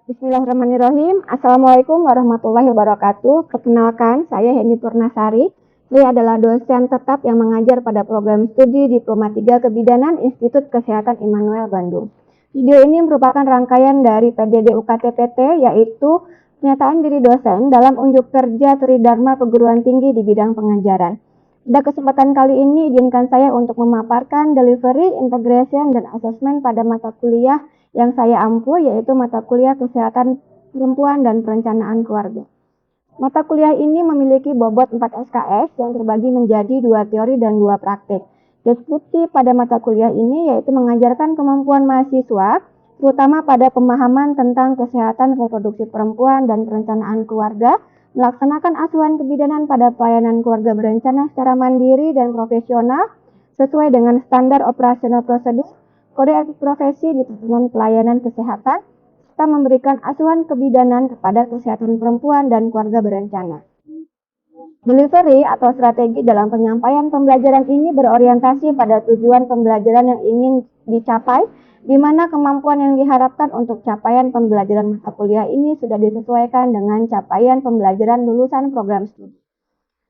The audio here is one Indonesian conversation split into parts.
Bismillahirrahmanirrahim. Assalamualaikum warahmatullahi wabarakatuh. Perkenalkan, saya Hendy Purnasari. Saya adalah dosen tetap yang mengajar pada program studi Diploma 3 Kebidanan Institut Kesehatan Immanuel Bandung. Video ini merupakan rangkaian dari PDD UKT-PT, yaitu pernyataan diri dosen dalam unjuk kerja Tridharma Perguruan Tinggi di bidang pengajaran. Pada kesempatan kali ini, izinkan saya untuk memaparkan delivery, integration, dan assessment pada mata kuliah yang saya ampu, yaitu mata kuliah Kesehatan Perempuan dan Perencanaan Keluarga. Mata kuliah ini memiliki bobot 4 SKS yang terbagi menjadi 2 teori dan 2 praktik. Deskripsi pada mata kuliah ini yaitu mengajarkan kemampuan mahasiswa, terutama pada pemahaman tentang kesehatan reproduksi perempuan dan perencanaan keluarga, melaksanakan asuhan kebidanan pada pelayanan keluarga berencana secara mandiri dan profesional, sesuai dengan standar operasional prosedur, kode etik profesi di tatanan pelayanan kesehatan, serta memberikan asuhan kebidanan kepada kesehatan perempuan dan keluarga berencana. Delivery atau strategi dalam penyampaian pembelajaran ini berorientasi pada tujuan pembelajaran yang ingin dicapai, di mana kemampuan yang diharapkan untuk capaian pembelajaran mata kuliah ini sudah disesuaikan dengan capaian pembelajaran lulusan program studi.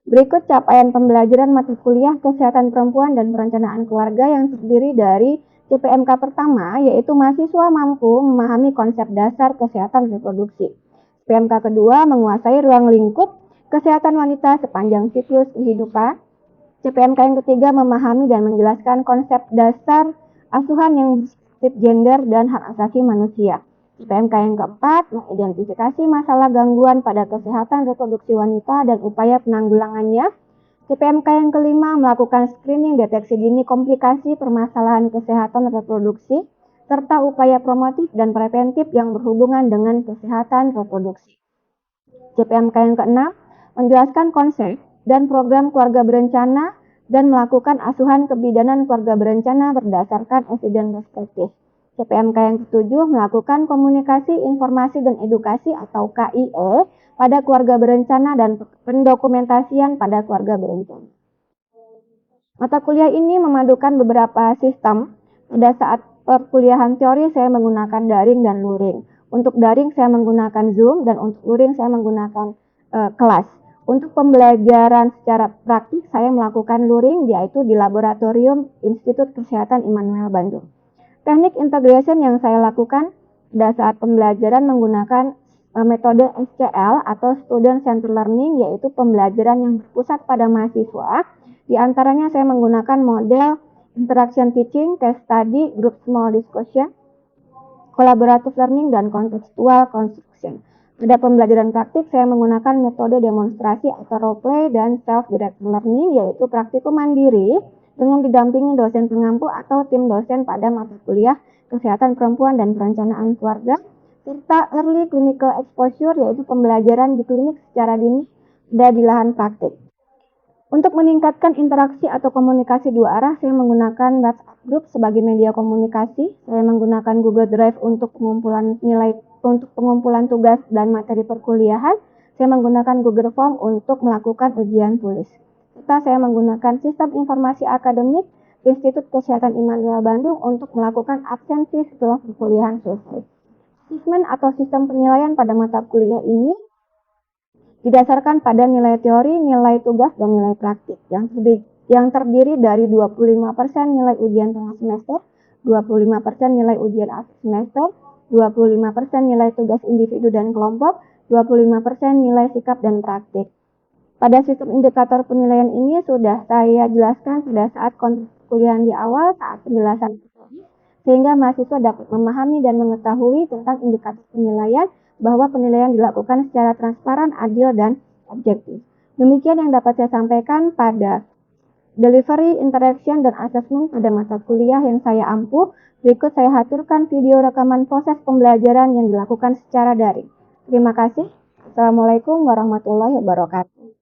Berikut capaian pembelajaran mata kuliah Kesehatan Perempuan dan Perencanaan Keluarga yang terdiri dari CPMK pertama, yaitu mahasiswa mampu memahami konsep dasar kesehatan reproduksi. CPMK kedua, menguasai ruang lingkup kesehatan wanita sepanjang siklus kehidupan. CPMK yang ketiga, memahami dan menjelaskan konsep dasar asuhan yang berperspektif gender dan hak asasi manusia. CPMK yang keempat, mengidentifikasi masalah gangguan pada kesehatan reproduksi wanita dan upaya penanggulangannya. CPMK yang kelima, melakukan screening deteksi dini komplikasi permasalahan kesehatan reproduksi, serta upaya promotif dan preventif yang berhubungan dengan kesehatan reproduksi. CPMK yang keenam, menjelaskan konsep dan program keluarga berencana dan melakukan asuhan kebidanan keluarga berencana berdasarkan evidence perspektif. CPMK yang ketujuh, melakukan komunikasi, informasi, dan edukasi atau KIE pada keluarga berencana dan pendokumentasian pada keluarga berencana. Mata kuliah ini memadukan beberapa sistem. Pada saat perkuliahan teori saya menggunakan daring dan luring. Untuk daring saya menggunakan Zoom dan untuk luring saya menggunakan kelas. Untuk pembelajaran secara praktik saya melakukan luring, yaitu di Laboratorium Institut Kesehatan Immanuel Bandung. Teknik integration yang saya lakukan pada saat pembelajaran menggunakan metode SCL atau Student Centered Learning, yaitu pembelajaran yang berpusat pada mahasiswa. Di antaranya saya menggunakan model interaction teaching, case study, group small discussion, collaborative learning, dan contextual construction. Pada pembelajaran praktik saya menggunakan metode demonstrasi atau role play dan self-directed learning, yaitu praktikum mandiri dengan didampingi dosen pengampu atau tim dosen pada mata kuliah Kesehatan Perempuan dan Perencanaan Keluarga, serta early clinical exposure, yaitu pembelajaran di klinik secara dini dan di lahan praktik. Untuk meningkatkan interaksi atau komunikasi dua arah, saya menggunakan WhatsApp Group sebagai media komunikasi. Saya menggunakan Google Drive untuk pengumpulan tugas dan materi perkuliahan. Saya menggunakan Google Form untuk melakukan ujian tulis. Serta saya menggunakan sistem informasi akademik Institut Kesehatan Immanuel Bandung untuk melakukan absensi setelah perkuliahan selesai. Asesmen atau sistem penilaian pada mata kuliah ini didasarkan pada nilai teori, nilai tugas, dan nilai praktik yang terdiri dari 25% nilai ujian tengah semester, 25% nilai ujian akhir semester, 25% nilai tugas individu dan kelompok, 25% nilai sikap dan praktik. Pada sistem indikator penilaian ini sudah saya jelaskan pada saat konteks kuliah di awal saat penjelasan sehingga mahasiswa dapat memahami dan mengetahui tentang indikator penilaian bahwa penilaian dilakukan secara transparan, adil, dan objektif. Demikian yang dapat saya sampaikan pada delivery, interaction, dan assessment pada mata kuliah yang saya ampu. Berikut saya haturkan video rekaman proses pembelajaran yang dilakukan secara daring. Terima kasih. Assalamualaikum warahmatullahi wabarakatuh.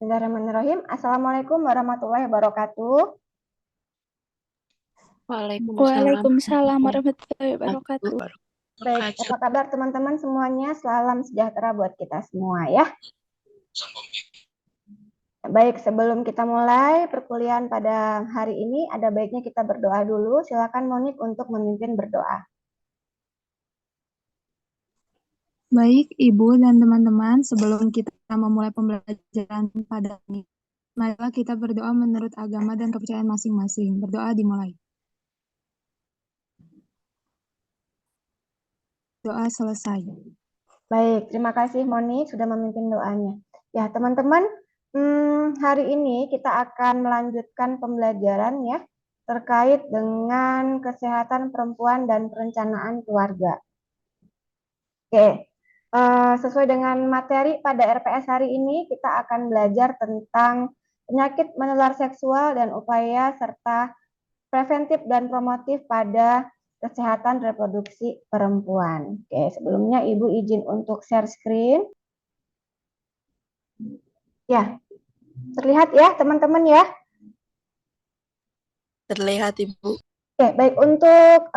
Bismillahirrahmanirrahim. Assalamualaikum warahmatullahi wabarakatuh. Waalaikumsalam warahmatullahi wabarakatuh. Baik, apa kabar teman-teman semuanya? Salam sejahtera buat kita semua ya. Baik, sebelum kita mulai perkuliahan pada hari ini, ada baiknya kita berdoa dulu. Silakan Monik untuk memimpin berdoa. Baik, Ibu dan teman-teman, sebelum kita memulai pembelajaran pada ini, marilah kita berdoa menurut agama dan kepercayaan masing-masing. Berdoa dimulai. Doa selesai. Baik, terima kasih Moni sudah memimpin doanya. Ya, teman-teman, hari ini kita akan melanjutkan pembelajaran ya terkait dengan kesehatan perempuan dan perencanaan keluarga. Oke, sesuai dengan materi pada RPS hari ini, kita akan belajar tentang penyakit menular seksual dan upaya serta preventif dan promotif pada kesehatan reproduksi perempuan. Oke, sebelumnya Ibu izin untuk share screen. Ya, terlihat ya teman-teman ya? Terlihat, Ibu. Oke, baik. Untuk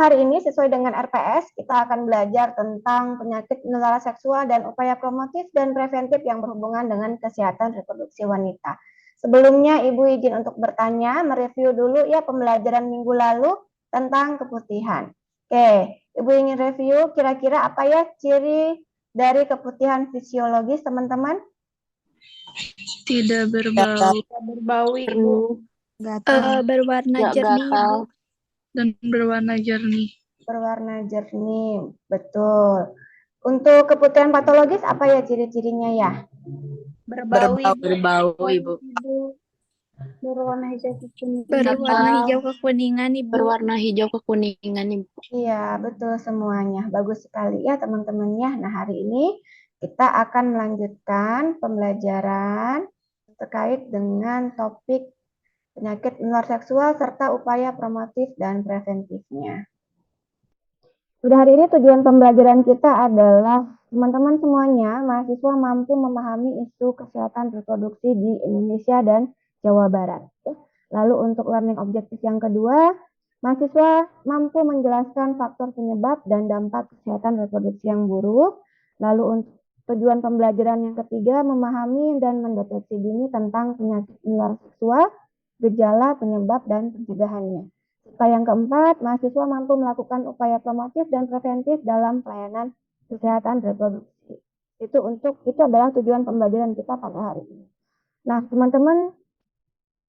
hari ini sesuai dengan RPS, kita akan belajar tentang penyakit menular seksual dan upaya promotif dan preventif yang berhubungan dengan kesehatan reproduksi wanita. Sebelumnya, Ibu izin untuk bertanya, mereview dulu ya pembelajaran minggu lalu tentang keputihan. Oke, Ibu ingin review kira-kira apa ya ciri dari keputihan fisiologis, teman-teman? Tidak berbau. Berbau, Ibu. Gatal. Berwarna jernih, Ibu. Dan berwarna jernih. Berwarna jernih, betul. Untuk keputihan patologis apa ya ciri-cirinya ya? Berbau, Ibu. Berwarna hijau kekuningan. Berwarna hijau kekuningan, Ibu. Berwarna hijau kekuningan, Ibu. Iya, betul semuanya. Bagus sekali ya teman-teman ya. Nah, hari ini kita akan melanjutkan pembelajaran terkait dengan topik penyakit menular seksual serta upaya promotif dan preventifnya. Pada hari ini tujuan pembelajaran kita adalah teman-teman semuanya, mahasiswa mampu memahami isu kesehatan reproduksi di Indonesia dan Jawa Barat. Lalu untuk learning objektif yang kedua, mahasiswa mampu menjelaskan faktor penyebab dan dampak kesehatan reproduksi yang buruk. Lalu untuk tujuan pembelajaran yang ketiga, memahami dan mendeteksi dini tentang penyakit menular seksual, gejala, penyebab, dan pencegahannya. Serta yang keempat, mahasiswa mampu melakukan upaya promotif dan preventif dalam pelayanan kesehatan reproduksi. Itu adalah tujuan pembelajaran kita pada hari ini. Nah, teman-teman,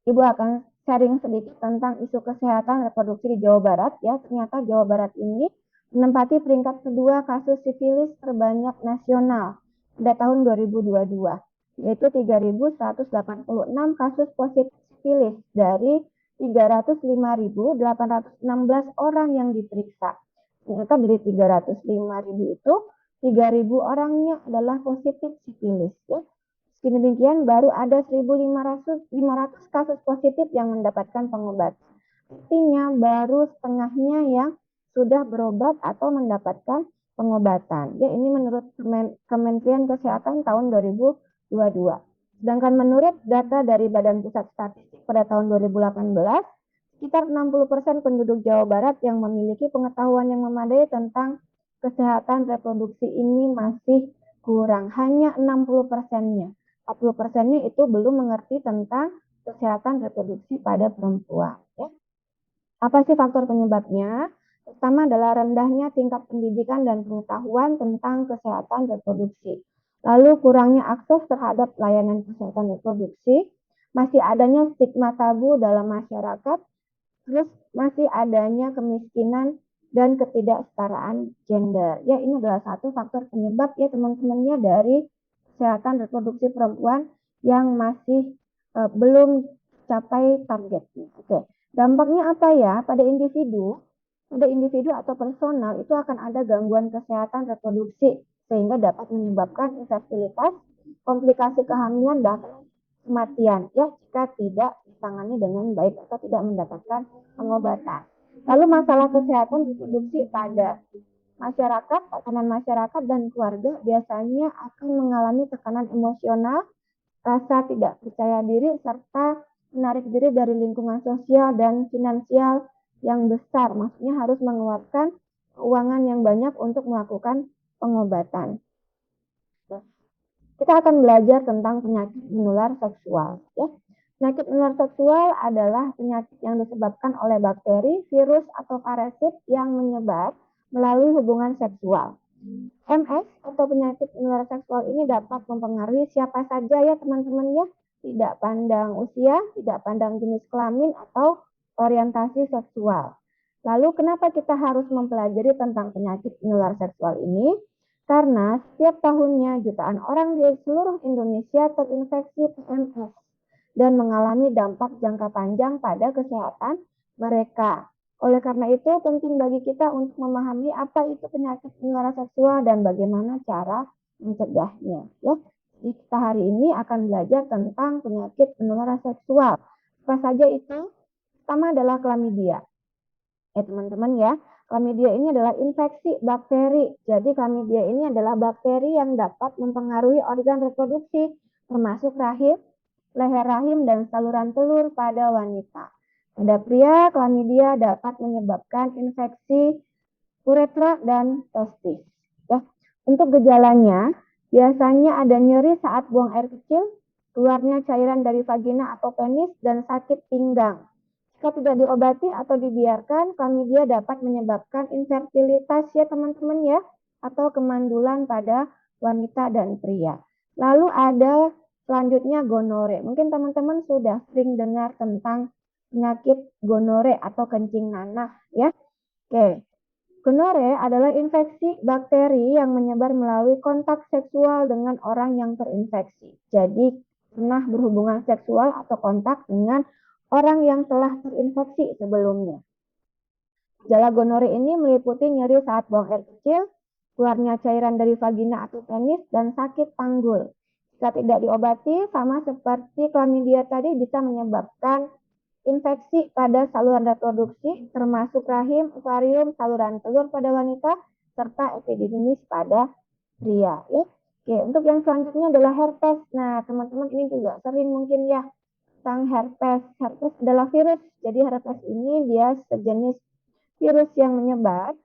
Ibu akan sharing sedikit tentang isu kesehatan reproduksi di Jawa Barat ya. Ternyata Jawa Barat ini menempati peringkat kedua kasus sifilis terbanyak nasional pada tahun 2022, yaitu 3.186 kasus positif sifilis dari 305.816 orang yang diperiksa. Ternyata dari 305.000 itu 3.000 orangnya adalah positif sifilis ya. Meski demikian, baru ada 1.500 kasus positif yang mendapatkan pengobatan. Artinya, baru setengahnya yang sudah berobat atau mendapatkan pengobatan. Ya, ini menurut Kementerian Kesehatan tahun 2022. Sedangkan menurut data dari Badan Pusat Statistik pada tahun 2018, sekitar 60% penduduk Jawa Barat yang memiliki pengetahuan yang memadai tentang kesehatan reproduksi ini masih kurang. Hanya 60%-nya. 40%-nya itu belum mengerti tentang kesehatan reproduksi pada perempuan. Ya. Apa sih faktor penyebabnya? Pertama adalah rendahnya tingkat pendidikan dan pengetahuan tentang kesehatan reproduksi. Lalu kurangnya akses terhadap layanan kesehatan reproduksi, masih adanya stigma tabu dalam masyarakat, terus masih adanya kemiskinan dan ketidaksetaraan gender. Ya, ini adalah satu faktor penyebab ya teman-temannya dari kesehatan reproduksi perempuan yang masih belum capai targetnya. Oke. Dampaknya apa ya? Pada individu atau personal itu akan ada gangguan kesehatan reproduksi sehingga dapat menyebabkan infertilitas, komplikasi kehamilan, bahkan kematian ya jika tidak ditangani dengan baik atau tidak mendapatkan pengobatan. Lalu masalah kesehatan reproduksi pada masyarakat, tekanan masyarakat dan keluarga biasanya akan mengalami tekanan emosional, rasa tidak percaya diri, serta menarik diri dari lingkungan sosial dan finansial yang besar. Maksudnya harus mengeluarkan keuangan yang banyak untuk melakukan pengobatan. Kita akan belajar tentang penyakit menular seksual. Ya. Penyakit menular seksual adalah penyakit yang disebabkan oleh bakteri, virus, atau parasit yang menyebar melalui hubungan seksual. MS atau penyakit menular seksual ini dapat mempengaruhi siapa saja ya teman-teman ya, tidak pandang usia, tidak pandang jenis kelamin atau orientasi seksual. Lalu kenapa kita harus mempelajari tentang penyakit menular seksual ini? Karena setiap tahunnya jutaan orang di seluruh Indonesia terinfeksi PMS dan mengalami dampak jangka panjang pada kesehatan mereka. Oleh karena itu, penting bagi kita untuk memahami apa itu penyakit menular seksual dan bagaimana cara mencegahnya. Ya. Jadi kita hari ini akan belajar tentang penyakit menular seksual. Apa saja itu? Pertama adalah klamidia. Teman-teman ya, klamidia ini adalah infeksi bakteri. Jadi klamidia ini adalah bakteri yang dapat mempengaruhi organ reproduksi, termasuk rahim, leher rahim, dan saluran telur pada wanita. Pada pria, klamidia dapat menyebabkan infeksi uretra dan testis. Ya. Untuk gejalanya, biasanya ada nyeri saat buang air kecil, keluarnya cairan dari vagina atau penis, dan sakit pinggang. Jika tidak diobati atau dibiarkan, klamidia dapat menyebabkan infertilitas ya teman-teman ya, atau kemandulan pada wanita dan pria. Lalu ada selanjutnya gonore. Mungkin teman-teman sudah sering dengar tentang penyakit gonore atau kencing nanah ya. Oke. Gonore adalah infeksi bakteri yang menyebar melalui kontak seksual dengan orang yang terinfeksi. Jadi pernah berhubungan seksual atau kontak dengan orang yang telah terinfeksi sebelumnya. Gejala gonore ini meliputi nyeri saat buang air kecil, keluarnya cairan dari vagina atau penis, dan sakit panggul. Jika tidak diobati, sama seperti klamidia tadi bisa menyebabkan infeksi pada saluran reproduksi, termasuk rahim, ovarium, saluran telur pada wanita, serta epididymis pada pria. Ya. Oke, untuk yang selanjutnya adalah herpes. Nah, teman-teman ini juga sering mungkin ya tentang herpes. Herpes adalah virus. Jadi herpes ini dia sejenis virus yang menyebar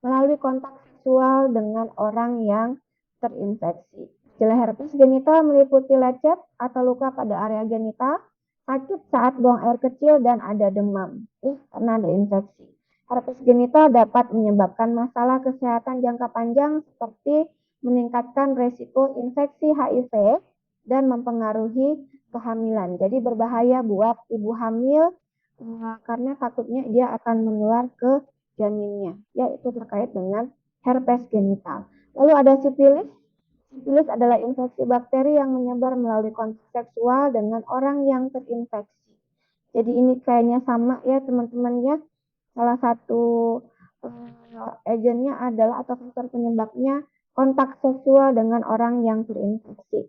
melalui kontak seksual dengan orang yang terinfeksi. Gejala herpes genital meliputi lecet atau luka pada area genital, sakit saat buang air kecil, dan ada demam karena ada infeksi. Herpes genital dapat menyebabkan masalah kesehatan jangka panjang seperti meningkatkan resiko infeksi HIV dan mempengaruhi kehamilan. Jadi berbahaya buat ibu hamil karena takutnya dia akan menular ke janinnya. Yaitu terkait dengan herpes genital. Lalu ada sifilis. Sifilis adalah infeksi bakteri yang menyebar melalui kontak seksual dengan orang yang terinfeksi. Jadi ini kayaknya sama ya teman-teman ya. Salah satu agennya adalah atau faktor penyebabnya kontak seksual dengan orang yang terinfeksi.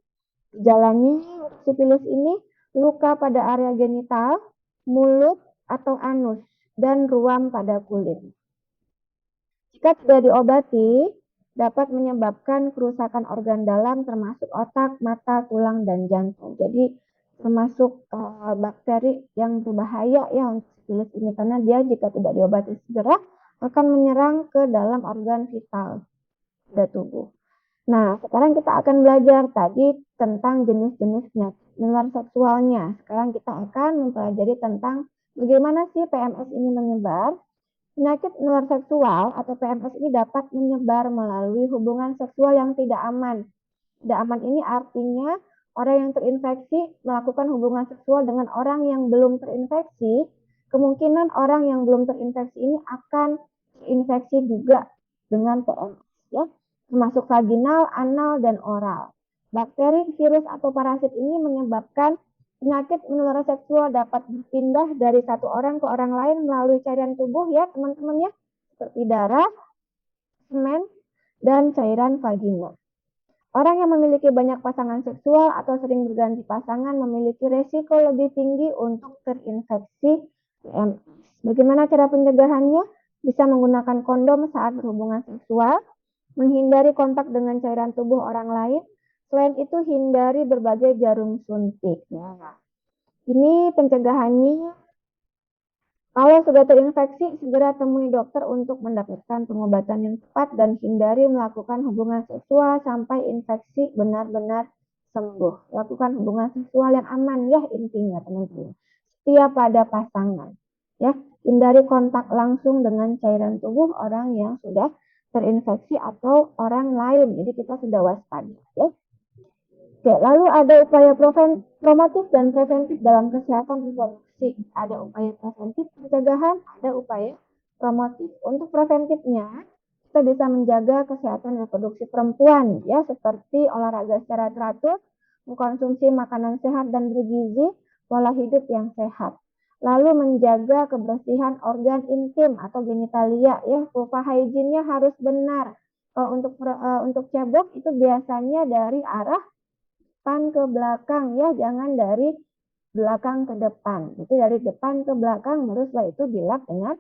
Gejalanya sifilis ini luka pada area genital, mulut atau anus, dan ruam pada kulit. Jika tidak diobati, dapat menyebabkan kerusakan organ dalam termasuk otak, mata, tulang, dan jantung. Jadi termasuk bakteri yang berbahaya ya untuk sifilis ini karena dia jika tidak diobati segera akan menyerang ke dalam organ vital pada tubuh. Nah, sekarang kita akan belajar tadi tentang jenis-jenis penyakit menular seksualnya. Sekarang kita akan mempelajari tentang bagaimana sih PMS ini menyebar. Penyakit menular seksual atau PMS ini dapat menyebar melalui hubungan seksual yang tidak aman. Tidak aman ini artinya orang yang terinfeksi melakukan hubungan seksual dengan orang yang belum terinfeksi. Kemungkinan orang yang belum terinfeksi ini akan terinfeksi juga dengan PMS, ya, termasuk vaginal, anal, dan oral. Bakteri, virus, atau parasit ini menyebabkan penyakit menular seksual dapat berpindah dari satu orang ke orang lain melalui cairan tubuh ya teman-teman ya, seperti darah, semen, dan cairan vagina. Orang yang memiliki banyak pasangan seksual atau sering berganti pasangan memiliki resiko lebih tinggi untuk terinfeksi PMS. Bagaimana cara pencegahannya? Bisa menggunakan kondom saat berhubungan seksual, menghindari kontak dengan cairan tubuh orang lain. Selain itu, hindari berbagai jarum suntik. Nah, ini pencegahannya. Kalau sudah terinfeksi, segera temui dokter untuk mendapatkan pengobatan yang tepat dan hindari melakukan hubungan seksual sampai infeksi benar-benar sembuh. Lakukan hubungan seksual yang aman ya intinya teman-teman. Setia pada pasangan. Ya, hindari kontak langsung dengan cairan tubuh orang yang sudah terinfeksi atau orang lain. Jadi kita sudah waspada ya. Oke, lalu ada upaya promotif dan preventif dalam kesehatan reproduksi. Ada upaya preventif pencegahan, ada upaya promotif. Untuk preventifnya, kita bisa menjaga kesehatan reproduksi perempuan ya, seperti olahraga secara teratur, mengkonsumsi makanan sehat dan bergizi, pola hidup yang sehat. Lalu menjaga kebersihan organ intim atau genitalia ya, vulva hygiene-nya harus benar. Kalau untuk cebok itu biasanya dari arah depan ke belakang ya, jangan dari belakang ke depan. Itu dari depan ke belakang, baru setelah itu dilap dengan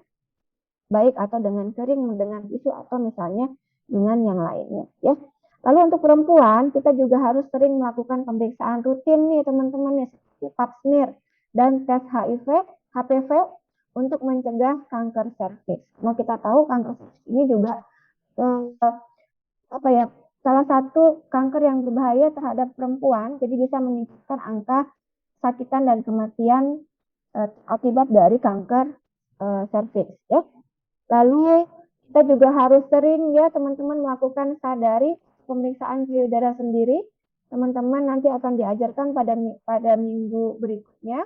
baik atau dengan kering, dengan tisu atau misalnya dengan yang lainnya ya. Lalu untuk perempuan kita juga harus sering melakukan pemeriksaan rutin nih teman-teman ya, seperti pap smear dan tes HIV, HPV untuk mencegah kanker serviks. Nah kita tahu kanker serviks ini juga salah satu kanker yang berbahaya terhadap perempuan, jadi bisa meningkatkan angka sakitan dan kematian akibat dari kanker serviks ya. Lalu kita juga harus sering ya teman-teman melakukan sadari pemeriksaan payudara sendiri. Teman-teman nanti akan diajarkan pada minggu berikutnya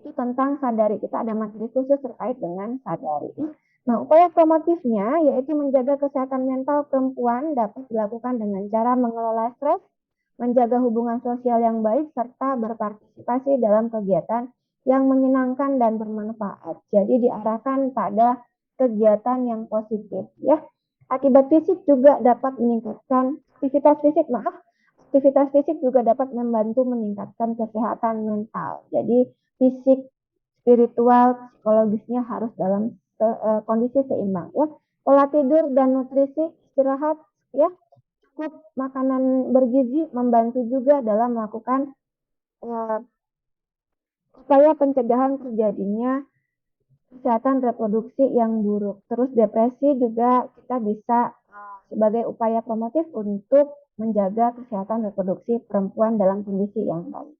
itu tentang sadari. Kita ada materi khusus terkait dengan sadari. Nah, upaya promotifnya yaitu menjaga kesehatan mental perempuan dapat dilakukan dengan cara mengelola stres, menjaga hubungan sosial yang baik, serta berpartisipasi dalam kegiatan yang menyenangkan dan bermanfaat. Jadi diarahkan pada kegiatan yang positif ya. Akibat fisik juga dapat meningkatkan aktivitas fisik juga dapat membantu meningkatkan kesehatan mental. Jadi fisik, spiritual, psikologisnya harus dalam kondisi seimbang ya. Pola tidur dan nutrisi, istirahat ya, cukup makanan bergizi membantu juga dalam melakukan upaya pencegahan terjadinya kesehatan reproduksi yang buruk. Terus depresi juga kita bisa sebagai upaya promotif untuk menjaga kesehatan reproduksi perempuan dalam kondisi yang baik.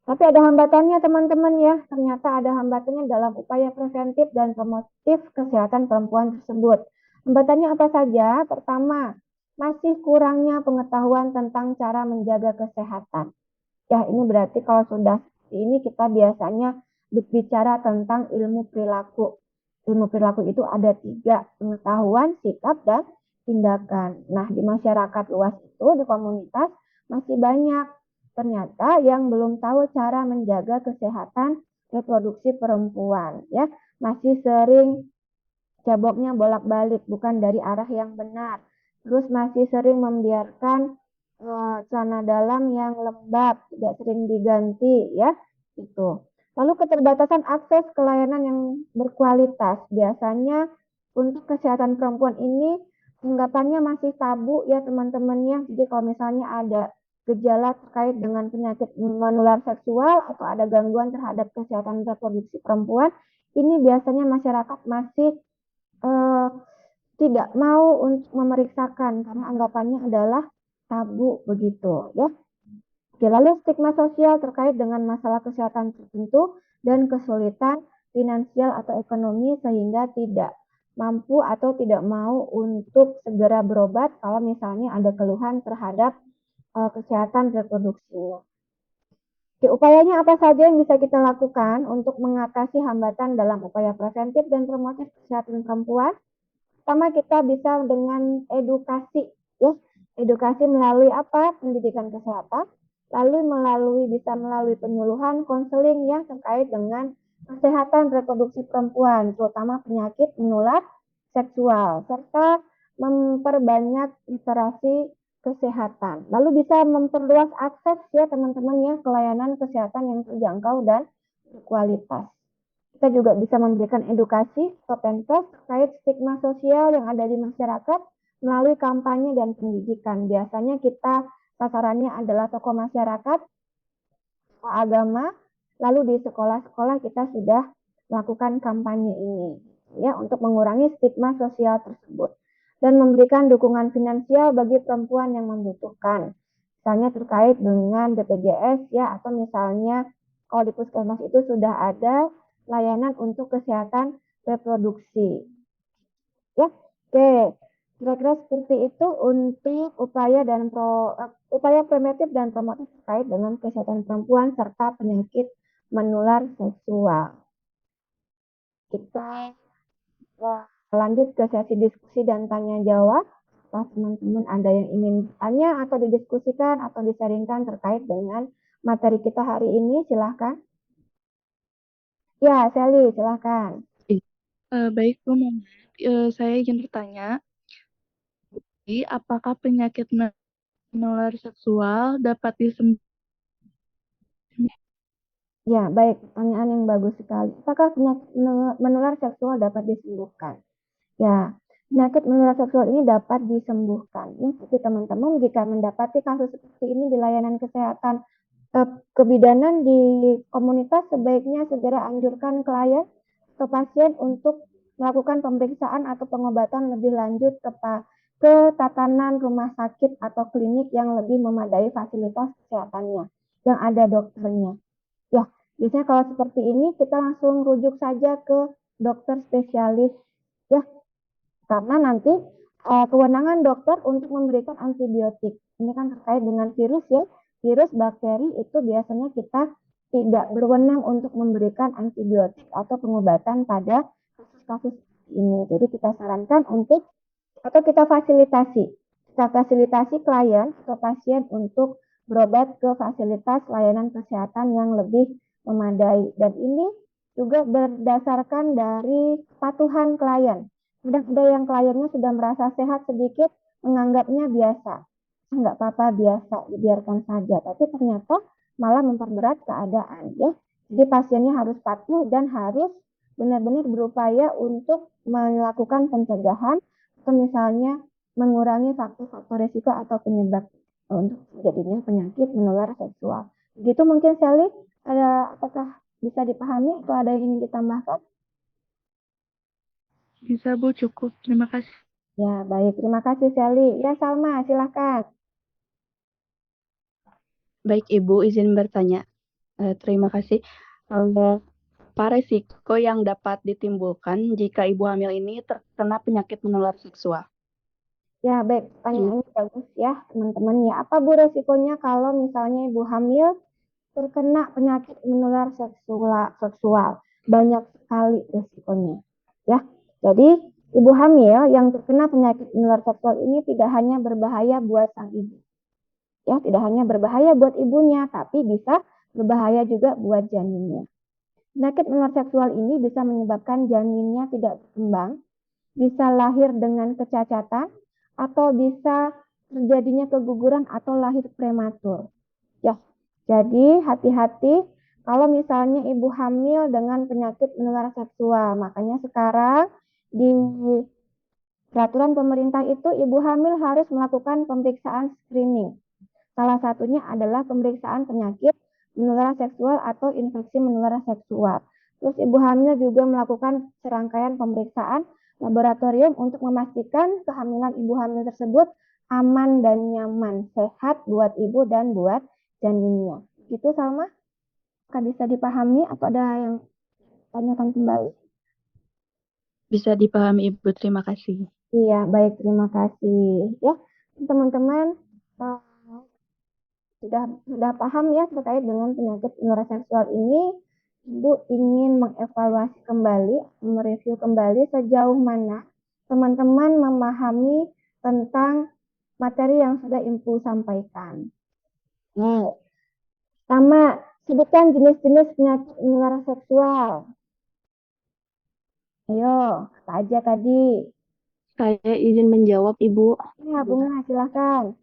Tapi ada hambatannya teman-teman ya, ternyata ada hambatannya dalam upaya preventif dan promotif kesehatan perempuan tersebut. Hambatannya apa saja? Pertama, masih kurangnya pengetahuan tentang cara menjaga kesehatan. Ya, ini berarti kalau sudah seperti ini kita biasanya berbicara tentang ilmu perilaku. Ilmu perilaku itu ada 3, pengetahuan, sikap, dan tindakan. Nah, di masyarakat luas itu, di komunitas, masih banyak ternyata yang belum tahu cara menjaga kesehatan reproduksi perempuan. Ya, masih sering ceboknya bolak-balik, bukan dari arah yang benar. Terus masih sering membiarkan celana dalam yang lembab, tidak sering diganti ya, itu. Lalu keterbatasan akses ke layanan yang berkualitas. Biasanya untuk kesehatan perempuan ini anggapannya masih tabu ya teman-temannya. Jadi kalau misalnya ada gejala terkait dengan penyakit menular seksual atau ada gangguan terhadap kesehatan reproduksi perempuan, ini biasanya masyarakat masih tidak mau untuk memeriksakan karena anggapannya adalah tabu begitu ya. Oke, lalu stigma sosial terkait dengan masalah kesehatan tertentu dan kesulitan finansial atau ekonomi sehingga tidak mampu atau tidak mau untuk segera berobat kalau misalnya ada keluhan terhadap kesehatan reproduksinya. Oke, upayanya apa saja yang bisa kita lakukan untuk mengatasi hambatan dalam upaya preventif dan promotif kesehatan perempuan? Pertama, kita bisa dengan edukasi ya. Edukasi melalui apa? Pendidikan kesehatan. Lalu bisa melalui penyuluhan, konseling yang terkait dengan kesehatan reproduksi perempuan, terutama penyakit menular seksual, serta memperbanyak literasi kesehatan. Lalu bisa memperluas akses ya teman-teman ya ke layanan kesehatan yang terjangkau dan berkualitas. Kita juga bisa memberikan edukasi ke Pemkes terkait stigma sosial yang ada di masyarakat melalui kampanye dan pendidikan. Biasanya kita sasarannya adalah tokoh masyarakat, tokoh agama, lalu di sekolah-sekolah kita sudah melakukan kampanye ini ya untuk mengurangi stigma sosial tersebut dan memberikan dukungan finansial bagi perempuan yang membutuhkan. Misalnya terkait dengan BPJS ya, atau misalnya kalau di puskesmas itu sudah ada layanan untuk kesehatan reproduksi. Ya, Oke, kira-kira seperti itu untuk upaya preventif dan promotif terkait dengan kesehatan perempuan serta penyakit menular seksual. Kita lanjut ke sesi diskusi dan tanya jawab. Apakah teman-teman ada yang ingin tanya atau didiskusikan atau disaringkan terkait dengan materi kita hari ini? Silahkan. Ya, Sally, silahkan. Baik, Bu. Saya ingin bertanya, apakah penyakit menular seksual dapat disembuhkan? Ya, baik. Pertanyaan yang bagus sekali. Apakah penyakit menular seksual dapat disembuhkan? Ya, penyakit menular seksual ini dapat disembuhkan. Ya, tapi teman-teman jika mendapati kasus seperti ini di layanan kesehatan kebidanan di komunitas, sebaiknya segera anjurkan klien atau pasien untuk melakukan pemeriksaan atau pengobatan lebih lanjut ke tatanan rumah sakit atau klinik yang lebih memadai fasilitas kesehatannya, yang ada dokternya. Ya, biasanya kalau seperti ini kita langsung rujuk saja ke dokter spesialis ya, karena nanti kewenangan dokter untuk memberikan antibiotik. Ini kan terkait dengan virus ya. Virus, bakteri itu biasanya kita tidak berwenang untuk memberikan antibiotik atau pengobatan pada kasus-kasus ini. Jadi kita sarankan untuk atau kita fasilitasi klien atau pasien untuk berobat ke fasilitas layanan kesehatan yang lebih memadai. Dan ini juga berdasarkan dari kepatuhan klien. Kadang ada yang kliennya sudah merasa sehat sedikit, menganggapnya biasa. Nggak apa-apa, biasa, dibiarkan saja. Tapi ternyata malah memperberat keadaan. Ya. Jadi pasiennya harus patuh dan harus benar-benar berupaya untuk melakukan pencegahan atau misalnya mengurangi faktor-faktor risiko atau penyebab untuk terjadinya penyakit menular seksual. Begitu mungkin Sally, apakah bisa dipahami atau ada yang ingin ditambahkan? Bisa, Bu, cukup. Terima kasih. Ya, baik. Terima kasih Sally. Ya, Salma, silahkan. Baik, Ibu, izin bertanya. Terima kasih. Apa resiko yang dapat ditimbulkan jika ibu hamil ini terkena penyakit menular seksual? Ya, baik. Pertanyaannya bagus ya, teman-teman. Ya, apa Bu resikonya kalau misalnya ibu hamil terkena penyakit menular seksual? Banyak sekali resikonya. Ya, jadi ibu hamil yang terkena penyakit menular seksual ini tidak hanya berbahaya buat sang ibu. Ya, tidak hanya berbahaya buat ibunya, tapi bisa berbahaya juga buat janinnya. Penyakit menular seksual ini bisa menyebabkan janinnya tidak berkembang, bisa lahir dengan kecacatan, atau bisa terjadinya keguguran atau lahir prematur. Ya, jadi hati-hati kalau misalnya ibu hamil dengan penyakit menular seksual. Makanya sekarang di peraturan pemerintah itu ibu hamil harus melakukan pemeriksaan screening. Salah satunya adalah pemeriksaan penyakit menular seksual atau infeksi menular seksual. Terus ibu hamil juga melakukan serangkaian pemeriksaan laboratorium untuk memastikan kehamilan ibu hamil tersebut aman dan nyaman, sehat buat ibu dan buat janinnya. Gitu Salma? Apakah bisa dipahami atau ada yang tanyakan kembali? Bisa dipahami, Ibu. Terima kasih. Iya, baik. Terima kasih. Ya, teman-teman, sudah paham ya terkait dengan penyakit menular seksual ini. Ibu ingin mengevaluasi kembali, mereview kembali sejauh mana teman-teman memahami tentang materi yang sudah Ibu sampaikan. Nah, pertama, sebutkan jenis-jenis penyakit menular seksual. Ayo, apa aja tadi? Saya izin menjawab, Ibu. Ya, Bunga, silahkan.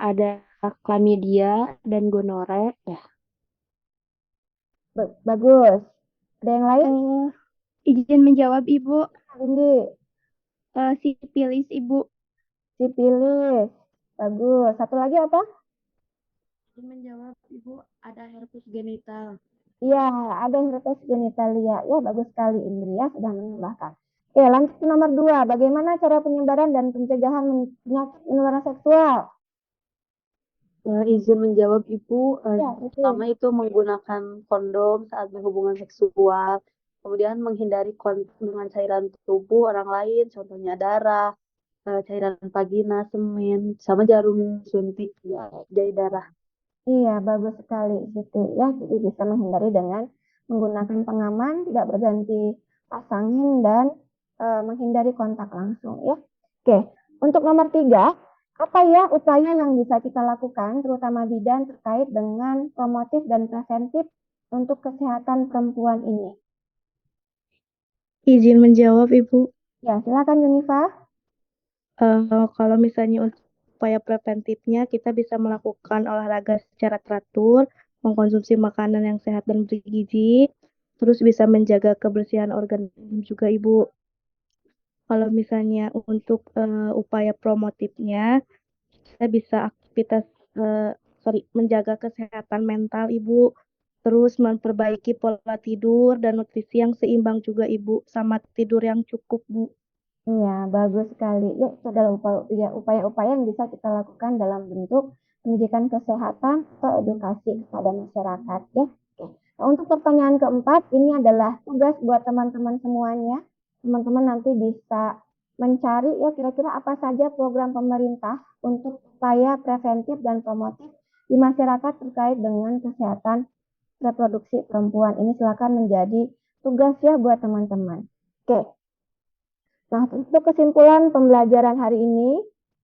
Ada chlamydia dan gonore. Ya. Bagus. Ada yang lain? Izin menjawab, Ibu. Windy. Sipilis, Ibu. Sipilis. Bagus. Satu lagi apa? Izin menjawab, Ibu. Ada herpes genital. Iya, ada herpes genitalia. Ya, bagus sekali Indri ya, sudah menambahkan. Oke, lanjut ke nomor 2. Bagaimana cara penyebaran dan pencegahan penyakit menular seksual? Izin menjawab, Ibu. Ya, Pertama itu menggunakan kondom saat berhubungan seksual. Kemudian menghindari kontak dengan cairan tubuh orang lain, contohnya darah, cairan vagina, semen, sama jarum suntik dari darah. Iya, bagus sekali Siti ya. Jadi bisa menghindari dengan menggunakan pengaman, tidak berganti pasangin dan menghindari kontak langsung ya. Oke, untuk nomor 3, apa ya upaya yang bisa kita lakukan, terutama bidan terkait dengan promotif dan preventif untuk kesehatan perempuan ini? Izin menjawab, Ibu. Ya, silakan Yunifa. Kalau misalnya untuk upaya preventifnya, kita bisa melakukan olahraga secara teratur, mengkonsumsi makanan yang sehat dan bergizi, terus bisa menjaga kebersihan organ juga, Ibu. Kalau misalnya untuk upaya promotifnya, kita bisa aktivitas menjaga kesehatan mental, Ibu. Terus memperbaiki pola tidur dan nutrisi yang seimbang juga, Ibu, sama tidur yang cukup, Bu. Iya, bagus sekali. Ya, itu adalah upaya-upaya yang bisa kita lakukan dalam bentuk pendidikan kesehatan atau edukasi kepada masyarakat ya. Oke. Nah, untuk pertanyaan keempat, ini adalah tugas buat teman-teman semuanya. Teman-teman nanti bisa mencari ya kira-kira apa saja program pemerintah untuk upaya preventif dan promotif di masyarakat terkait dengan kesehatan reproduksi perempuan. Ini silakan menjadi tugas ya buat teman-teman. Oke. Nah, untuk kesimpulan pembelajaran hari ini,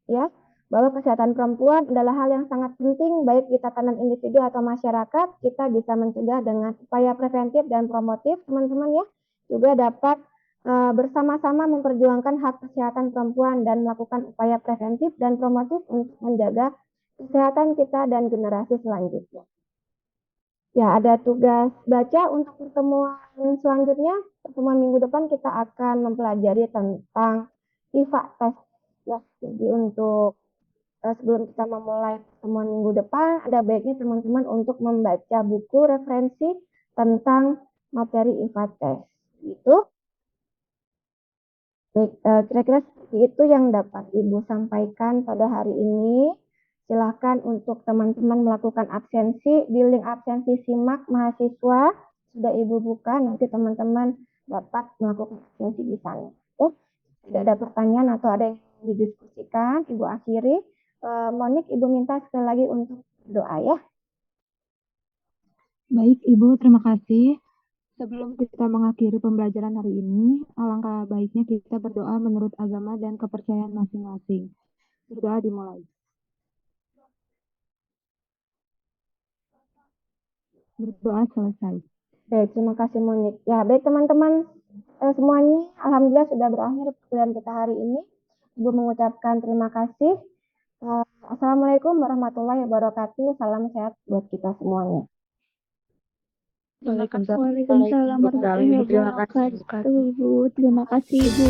ya, bahwa kesehatan perempuan adalah hal yang sangat penting baik di tatanan individu atau masyarakat. Kita bisa mencegah dengan upaya preventif dan promotif, teman-teman ya. Juga dapat bersama-sama memperjuangkan hak kesehatan perempuan dan melakukan upaya preventif dan promotif untuk menjaga kesehatan kita dan generasi selanjutnya. Ya, ada tugas baca untuk pertemuan selanjutnya. Pertemuan minggu depan kita akan mempelajari tentang IVA test. Ya, jadi untuk sebelum kita memulai pertemuan minggu depan, ada baiknya teman-teman untuk membaca buku referensi tentang materi IVA test. Itu kira-kira seperti itu yang dapat Ibu sampaikan pada hari ini. Silahkan untuk teman-teman melakukan absensi di link absensi SIMAK mahasiswa. Sudah Ibu buka, nanti teman-teman dapat melakukan absensi di sana. Tidak ada pertanyaan atau ada yang didiskusikan, Ibu akhiri. Monik, Ibu minta sekali lagi untuk doa ya. Baik, Ibu, terima kasih. Sebelum kita mengakhiri pembelajaran hari ini, alangkah baiknya kita berdoa menurut agama dan kepercayaan masing-masing. Berdoa dimulai. Berdoa selesai. Baik, terima kasih Monik. Ya, baik teman-teman semuanya, alhamdulillah sudah berakhir perkuliahan kita hari ini. Ibu mengucapkan terima kasih. Assalamualaikum warahmatullahi wabarakatuh. Salam sehat buat kita semuanya. Waalaikumsalam warahmatullahi wabarakatuh, Ibu. Terima kasih, Ibu.